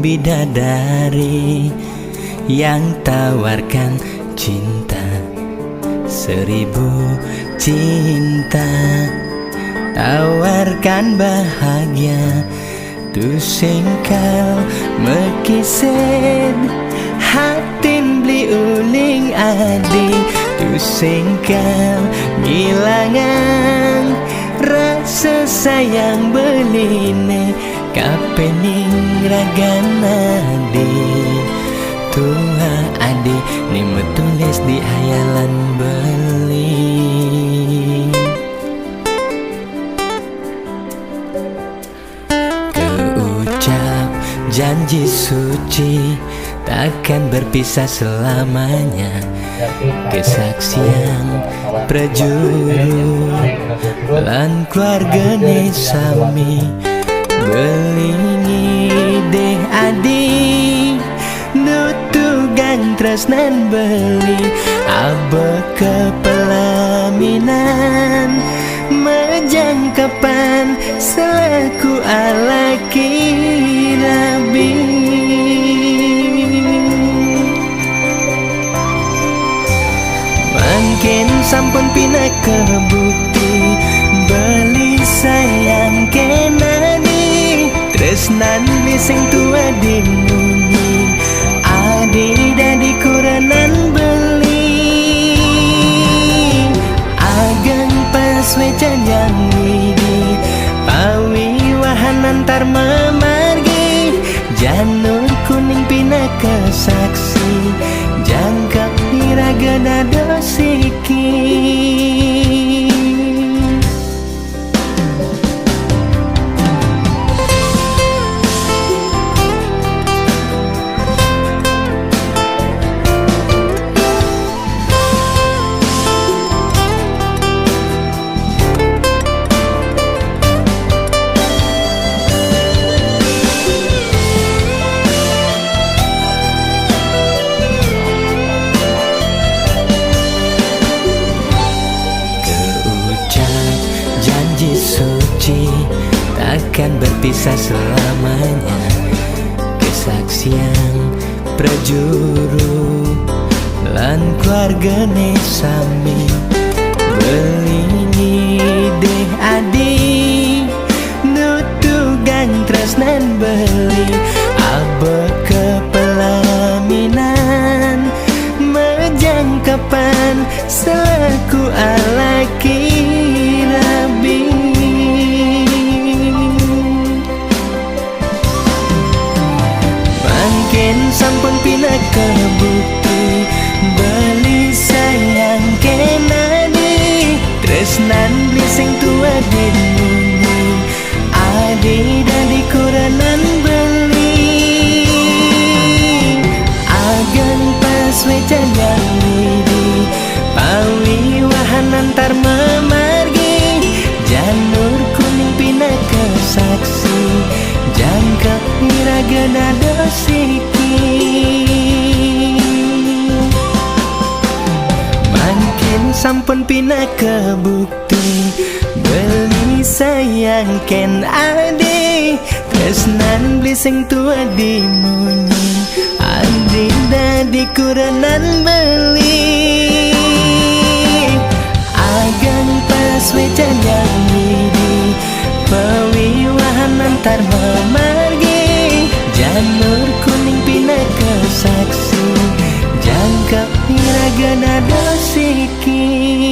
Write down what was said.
bidadari yang tawarkan cinta, 1000 cinta, tawarkan bahagia. Tu singkal mekisen hatin beli uling adi. Tu singkal ngilangan rasa sayang beline kapening ragana di tua adi. Ni tulis di hayalan beli. Janji suci takkan berpisah selamanya. Kesaksian prajuru lan keluarga sami belingi deh adi. Nutugang tresnan beli abe kepelaminan menjangkapan selaku alaki nabi. Mungkin sampun pina kebukti beli sayang kenani tresnan sing tua dimuni adi dadi kuranan beli agang pas wecan yang widi pawi wahan antar memargi janur kuning pina kesaksi jangka iragana dosiki. Suci takkan berpisah selamanya. Kesaksian prajuru lan keluarga sami belingi deh adi. Nutugang tresnan beli abe kepelaminan menjangkapan selaku alaki nabi. Mungkin sampun pina kebukti beli sayang kenani tresnan beli sing tua dimuni adi dadi kuranan beli agan pas wecan yang widi pawi wahan antar memargi janur kuning pina kesaksi jangka iragana dosiki. Mungkin sampun pina kebukti beli sayang ken adi tresnan beli sing tua dimunyi adi dadi kuranan beli agan pas wecan yang widi pawi wahan antar memargi janur kuning pina kesaksi jangka iragana dosiki.